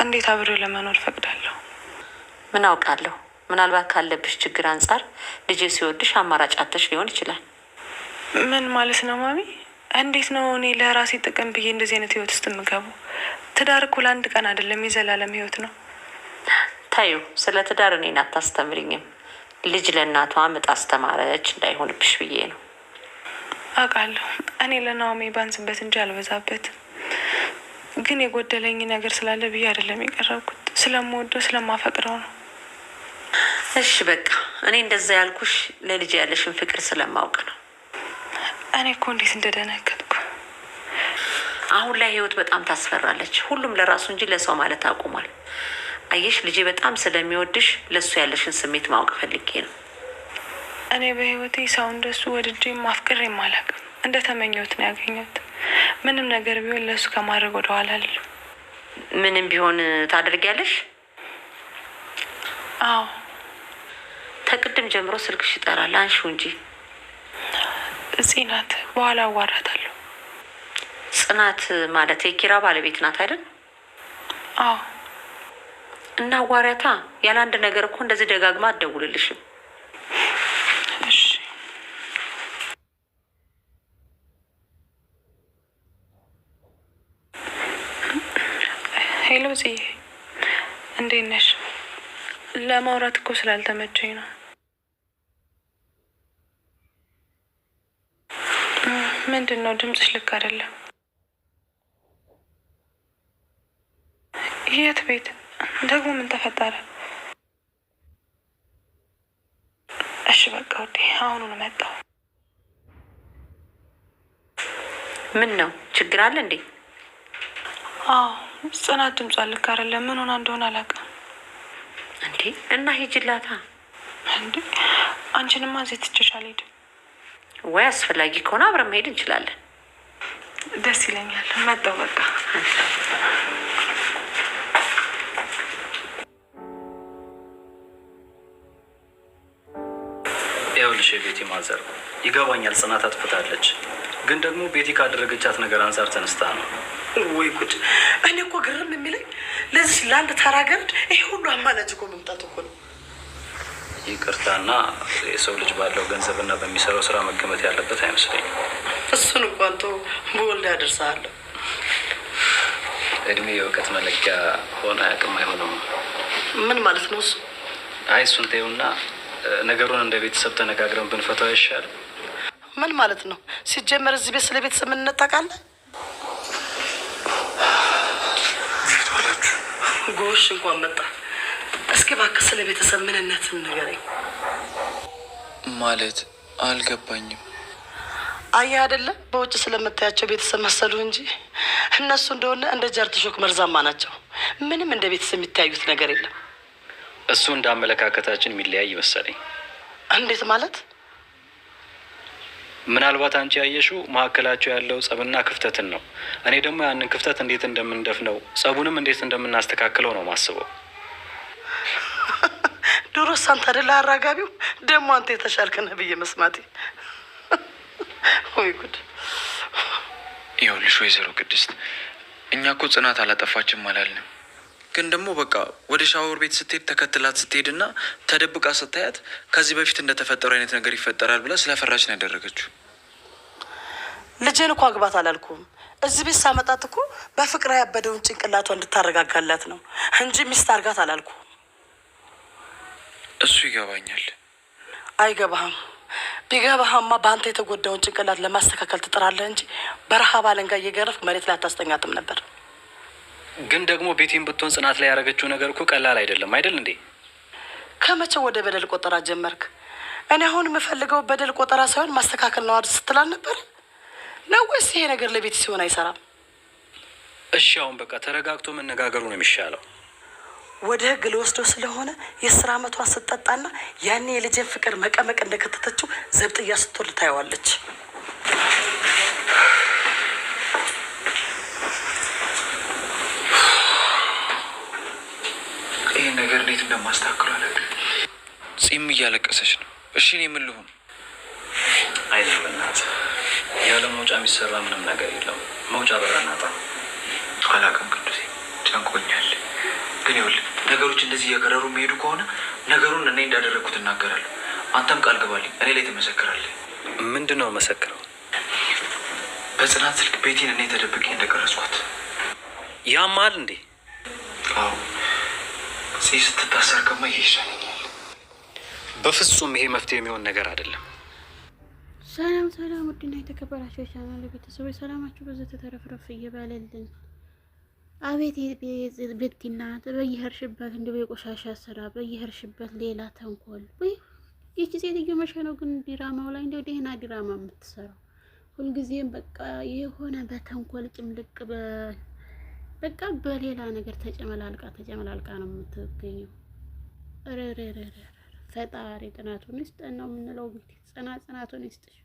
እንዴት አብሬ ለመኖር ፈቅዳለሁ? ምን አውቃለሁ? ምናልባት ካለብሽ ችግር አንጻር ልጄ ሲወድሽ አማራጭ አጥተሽ ሊሆን ይችላል። ምን ማለት ነው ማሚ? እንዴት ነው እኔ ለራሴ ጥቅም ብዬ እንደዚህ አይነት ህይወት ውስጥ የምገባው? ትዳር እኮ ለአንድ ቀን አይደለም፣ የዘላለም ህይወት ነው። ታዩ፣ ስለ ትዳር እኔን አታስተምሪኝም። ልጅ ለእናቷ ምጥ አስተማረች እንዳይሆንብሽ ብዬ ነው። አውቃለሁ እኔ ለናኦሚ ባንስበት እንጂ አልበዛበትም። ግን የጎደለኝ ነገር ስላለ ብዬ አይደለም የቀረብኩት፣ ስለምወደው ስለማፈቅረው ነው። እሺ በቃ እኔ እንደዛ ያልኩሽ ለልጅ ያለሽን ፍቅር ስለማውቅ ነው። እኔ እኮ እንዴት እንደደነገጥኩ። አሁን ላይ ህይወት በጣም ታስፈራለች። ሁሉም ለራሱ እንጂ ለሰው ማለት አቁሟል። አየሽ፣ ልጄ በጣም ስለሚወድሽ ለሱ ያለሽን ስሜት ማወቅ ፈልጌ ነው። እኔ በህይወቴ ሰው እንደሱ ወድጄም አፍቅሬም አላውቅም። እንደተመኘሁት ነው ያገኘሁት። ምንም ነገር ቢሆን ለሱ ከማድረግ ወደ ኋላ አልልም። ምንም ቢሆን ታደርጊያለሽ? አዎ። ተቅድም ጀምሮ ስልክሽ ይጠራል፣ አንሺው እንጂ። ጽናት፣ በኋላ አዋራታለሁ። ጽናት ማለት የኪራ ባለቤት ናት አይደል? አዎ። እና አዋሪያታ። ያለ አንድ ነገር እኮ እንደዚህ ደጋግማ አትደውልልሽም። እሺ። ሄሎ ጽዬ፣ እንዴት ነሽ? ለማውራት እኮ ስላልተመቸኝ ነው። ምንድን ነው ድምፅሽ? ልክ አይደለም። የት ቤት ደግሞ? ምን ተፈጠረ? እሺ በቃ ውዴ፣ አሁኑን መጣሁ። ምን ነው ችግር አለ እንዴ? አዎ ጽናት ድምጿ ልክ አይደለም። ምን ሆና እንደሆነ አላውቅም። እንዴ እና ሂጅላታ። እንዴ አንቺንማ እዚህ ትቼሽ አልሄድም። ወይ አስፈላጊ ከሆነ አብረን መሄድ እንችላለን። ደስ ይለኛል። መጣሁ በቃ። ይኸውልሽ የቤቲ ማዘር፣ ይገባኛል ጽናት አጥፍታለች። ግን ደግሞ ቤቲ ካደረገቻት ነገር አንጻር ተነስታ ነው። ወይ ጉድ! እኔ እኮ ግርም የሚለኝ ለዚህ ለአንድ ተራ ገረድ ይሄ ሁሉ አማላጅ እኮ መምጣት እኮ ነው። ይቅርታና የሰው ልጅ ባለው ገንዘብና በሚሰራው ስራ መገመት ያለበት አይመስለኝም። እሱን እንኳን ተው፣ በወልድ ያደርሳለሁ። እድሜ የእውቀት መለኪያ ሆነ አያውቅም አይሆንም። ምን ማለት ነው እሱ? አይ እሱን ተይውና ነገሩን እንደ ቤተሰብ ተነጋግረን ብንፈታው ይሻል። ምን ማለት ነው? ሲጀመር እዚህ ቤት ስለ ቤተሰብ ምን እንታውቃለን? ጎሽ እንኳን መጣ። እስኪ እባክህ ስለ ቤተሰብ ምንነትን ንገረኝ። ማለት አልገባኝም። አየህ አይደለም በውጭ ስለምታያቸው ቤተሰብ መሰሉ እንጂ እነሱ እንደሆነ እንደ ጃርትሾክ መርዛማ ናቸው። ምንም እንደ ቤተሰብ የሚታዩት ነገር የለም። እሱ እንደ አመለካከታችን የሚለያይ መሰለኝ። እንዴት ማለት? ምናልባት አንቺ ያየሽው መካከላቸው ያለው ጸብና ክፍተትን ነው። እኔ ደግሞ ያንን ክፍተት እንዴት እንደምንደፍነው ጸቡንም እንዴት እንደምናስተካክለው ነው ማስበው። ድሮስ አንተ አይደለ አራጋቢው? ደግሞ አንተ የተሻልክ ነህ ብዬ መስማቴ። ወይ ጉድ! ይኸውልሽ ወይዘሮ ቅድስት፣ እኛ እኮ ጽናት አላጠፋችም አላልንም። ግን ደግሞ በቃ ወደ ሻወር ቤት ስትሄድ ተከትላት ስትሄድና ተደብቃ ስታያት ከዚህ በፊት እንደተፈጠረው አይነት ነገር ይፈጠራል ብላ ስለፈራች ነው ያደረገችው። ልጄን እኮ አግባት አላልኩም። እዚህ ቤት ሳመጣት እኮ በፍቅር ያበደውን ጭንቅላቷ እንድታረጋጋላት ነው እንጂ ሚስት አርጋት አላልኩም። እሱ ይገባኛል። አይገባህም? ቢገባህማ በአንተ የተጎዳውን ጭንቅላት ለማስተካከል ትጥራለህ እንጂ በረሃብ አለንጋ እየገረፍክ መሬት ላይ አታስተኛትም ነበር። ግን ደግሞ ቤቴን ብትሆን ጽናት ላይ ያደረገችው ነገር እኮ ቀላል አይደለም አይደል እንዴ? ከመቼው ወደ በደል ቆጠራ ጀመርክ? እኔ አሁን የምፈልገው በደል ቆጠራ ሳይሆን ማስተካከል ነው ስትላል ነበር ነው ወይስ ይሄ ነገር ለቤት ሲሆን አይሰራም? እሺ አሁን በቃ ተረጋግቶ መነጋገሩ ነው የሚሻለው። ወደ ህግ ልወስዶ ስለሆነ የስራ አመቷን ስትጠጣና ያኔ የልጄን ፍቅር መቀመቅ እንደከተተችው ዘብጥያ ስትወርድ ታየዋለች። ይህን ነገር እንዴት እንደማስተካክሉ አለ። ጺም እያለቀሰች ነው። እሺ እኔ ምን ልሁን? አይዞህ በእናትህ፣ ያለ መውጫ የሚሰራ ምንም ነገር የለም። መውጫ በራ እናጣ። አላውቅም ቅዱሴ፣ ጨንቆኛል። ግን ይኸውልህ ነገሮች እንደዚህ እየከረሩ የሚሄዱ ከሆነ ነገሩን እኔ እንዳደረግኩት እናገራለሁ። አንተም ቃል ግባልኝ፣ እኔ ላይ ትመሰክራለህ። ምንድን ነው መሰክረው? በጽናት ስልክ ቤቴን እኔ ተደብቄ እንደቀረጽኳት። ያማል እንዴ? አዎ ስትታሰር ከማ ይሄ ይሻለኛል። በፍጹም ይሄ መፍትሄ የሚሆን ነገር አይደለም። ሰላም ሰላም፣ ውድና የተከበራችሁ የቻናል ቤተሰቦች ሰላማችሁ ብዙ ተተረፍረፍ እየባለልን። አቤት ቤቲና በየሄድሽበት እንደ የቆሻሻ ስራ በየሄድሽበት ሌላ ተንኮል። ይቺ ሴትዮ መቼ ነው ግን ዲራማው ላይ እንደው ደህና ዲራማ የምትሰራው? ሁልጊዜም በቃ የሆነ በተንኮል ጭምልቅ በቃ በሌላ ነገር ተጨመላልቃ ነው የምትገኘው። ፈጣሪ ጥናቱን ይስጠን ነው የምንለው። እንግዲህ ጽናቱን ይስጥሽ።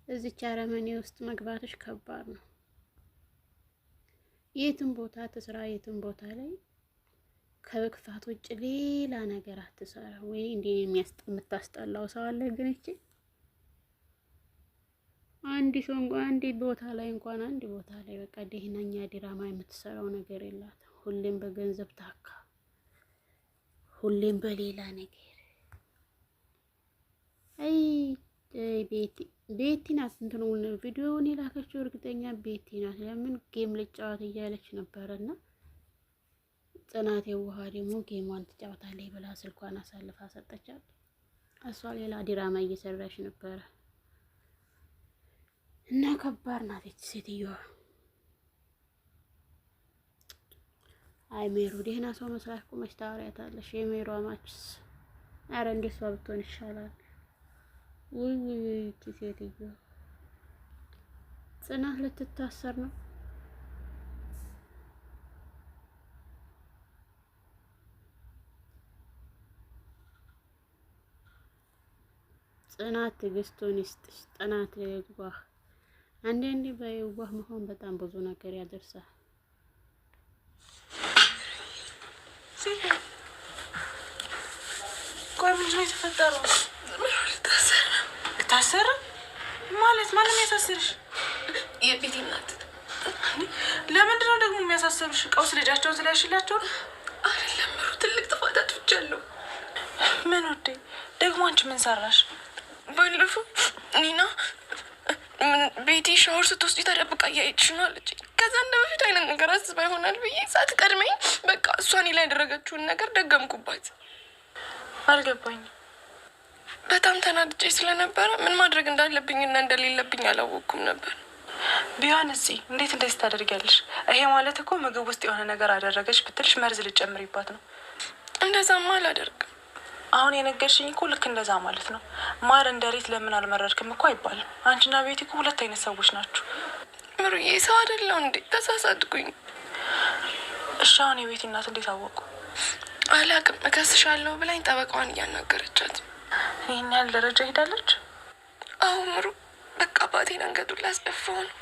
እዚች አረመኔ ውስጥ መግባትሽ ከባድ ነው። የትም ቦታ ትስራ፣ የትም ቦታ ላይ ከክፋት ውጭ ሌላ ነገር አትሰራ። ወይ እንዴ የምታስጠላው ሰው አለ። ግን እቺ አንድ ቦታ ላይ በቃ ደህናኛ ዲራማ የምትሰራው ነገር የላትም። ሁሌም በገንዘብ ታካ፣ ሁሌም በሌላ ነገር። አይ ቤቲ ናት እንትኑ ቪዲዮውን የላከችው እርግጠኛ ቤቲ ናት። ለምን ጌም ልጫወት እያለች ነበረና ጽናት የውሃ ደግሞ ጌሟን ትጫወታለች ብላ ስልኳን አሳልፋ ሰጠቻት። እሷ ሌላ ዲራማ እየሰራች ነበረ እና ከባድ ናት እቺ ሴትዮዋ። አይ ሜሩ ደህና ሰው መስላሽ ቁመሽ ታወሪያታለሽ። የሜሩ አማችስ ኧረ እንደሷ ብትሆን ይሻላል። ውይ እቺ ሴትዮ ጽናት ልትታሰር ነው። ጽናት ትዕግስቱን ይስጥሽ። ጽናት የዋህ አንዳንዴ በየዋህ መሆን በጣም ብዙ ነገር ያደርሳል። ቆይ ምንድን ነው የተፈጠረው? ታሰረ ማለት ማንም ያሳስርሽ? የቤቲ እናት። ለምንድን ነው ደግሞ የሚያሳስርሽ? ቀውስ ልጃቸውን ስላያሽላቸው ነው? አይደለም ምሩ፣ ትልቅ ጥፋት አጥፍቻለሁ። ምን ወዴ ደግሞ አንቺ ምን ሰራሽ? ባለፈው ኒና ቤቲ ሻወር ስትወስጂ ተደብቃ እያየችሽ ነው አለች። ከዛ እንደ በፊት አይነት ነገር አስባ ይሆናል ብዬ ሳትቀድመኝ በቃ እሷ እኔ ላይ ያደረገችውን ነገር ደገምኩባት። አልገባኝም። በጣም ተናድጄ ስለነበረ ምን ማድረግ እንዳለብኝና እንደሌለብኝ አላወቅኩም ነበር። ቢሆን እዚህ እንዴት እንደዚህ ታደርጊያለሽ? ይሄ ማለት እኮ ምግብ ውስጥ የሆነ ነገር አደረገች ብትልሽ መርዝ ልጨምሪባት ነው። እንደዛማ አላደርግም። አሁን የነገርሽኝ እኮ ልክ እንደዛ ማለት ነው። ማር እንደ ሬት ለምን አልመረርክም እኮ አይባልም። አንቺና ቤቲ እኮ ሁለት አይነት ሰዎች ናችሁ። ምሩዬ ሰው አይደለሁ እንዴ? ተሳሳትኩኝ። እሺ አሁን የቤቲ እናት እንዴት አወቁ? አላቅም። እከስሻለሁ ብላኝ ጠበቃዋን እያናገረቻት። ይህን ያህል ደረጃ ሄዳለች? አዎ ምሩ፣ በቃ አባቴን አንገቱን ላስደፋው ነው።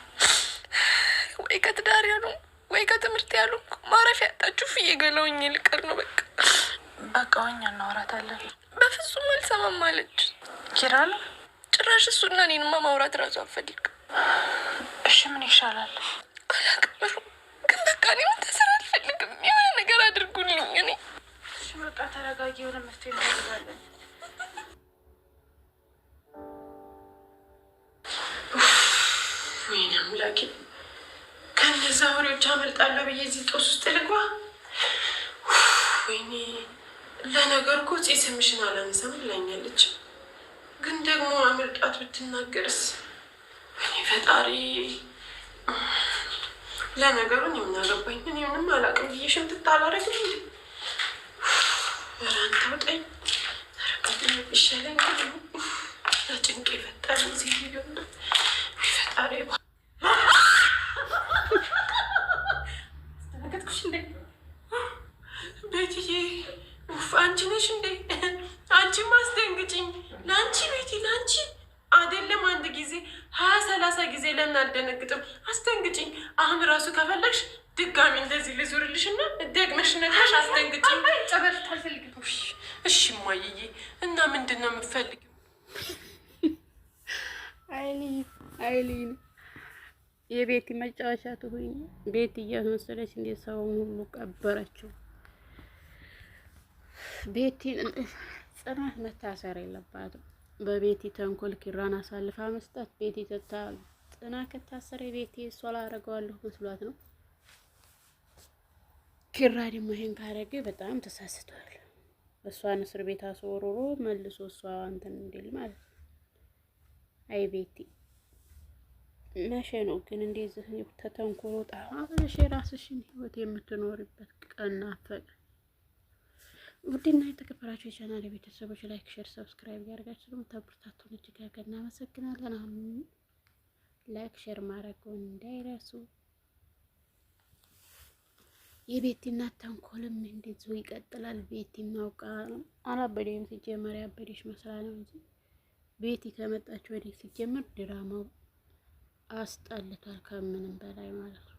ወይ ከትዳር ያሉ ወይ ከትምህርት ያሉ ማረፊያ ያጣችሁ ፍዬ ገለውኝ ልቀር ነው በቃ። በቃ እኛ እናወራታለን። በፍጹም አልሰማም አለች። ኪራል ጭራሽ እሱና እኔንማ ማውራት እራሱ አልፈልግም። እሺ ምን ይሻላል? አላቅም ምሩ፣ ግን በቃ እኔ መታሰር አልፈልግም። የሆነ ነገር አድርጉልኝ። እኔ እሺ በቃ ተረጋጊ፣ የሆነ መፍትሄ እናደርጋለን። ወይኔ አምላኬ፣ ከእነዛ ወሬዎች አመልጣለሁ ብዬ እዚህ ጦስ ውስጥ ልግባ? ወይኔ ለነገር እኮ ስምሽን አላነሳም ብላኛለች። ግን ደግሞ አመልጣት ብትናገርስ? እኔ ፈጣሪ። ለነገሩ እኔ ምን አገባኝ? እኔ ምንም አላውቅም ብዬ ሽምጥጥ አላደርግም እንዴ? ኧረ አንተ አውጣኝ። ረጋግኝ ይሻለኝ። ለጭንቅ የፈጠረ ጊዜ ሊሆን ፈጣሪ አስተናገድኩሽ እንዴ? ቤትዬ አንቺ ነሽ እንዴ? አንቺ ማስደንግጭኝ። ለአንቺ ቤቲ፣ ለአንቺ አይደለም አንድ ጊዜ 20-30 ጊዜ ለምን አልደነግጥም? አስደንግጭኝ። አሁን ራሱ ከፈለግሽ ድጋሚ እንደዚህ ልዙርልሽ እና ደግመሽ ነግረሽ አስደንግጭኝ። ጨበል አልፈልግም። እሺ እማዬ፣ እና ምንድን ነው የምትፈልጊው? አይሊን የቤቲ መጫወቻ ትሁኝ። ቤት እያስመሰለች እንዴ ሰውን ሁሉ ቀበረችው። ቤቲ ጽናት መታሰር የለባትም። በቤቲ ተንኮል ኪራን አሳልፋ መስጠት። ቤቲ ጽናት ከታሰረ ቤቲ እሷ ላደርገዋለሁ መስሏት ነው። ኪራ ደግሞ ይሄን ካረገ በጣም ተሳስቷል። እሷን እስር ቤት አስወርሮ መልሶ እሷ እንትን እንዲል ማለት ነው። አይ ቤቲ መቼ ነው ግን እንደዚህ ተተንኮሎ ጣፋሽ የራስሽን ህይወት የምትኖርበት ቀን ናፈቀ። ውድና የተከበራችሁ የቻናል ቤተሰቦች ላይክ፣ ሼር፣ ሰብስክራይብ ያደርጋችሁ ደግሞ ተብርታቱን እጅግ አድርገን እናመሰግናለን። አሁን ላይክ ሼር ማድረጉን እንዳይረሱ። የቤቲ እናት ተንኮልም እንደዚሁ ይቀጥላል። ቤቲ ማውቃ አላበደም ሲጀመር ያበደሽ መስላ ነው እንጂ ቤቲ ከመጣች ወዲህ ሲጀመር ድራማው አስጠልቷል ከምንም በላይ ማለት ነው።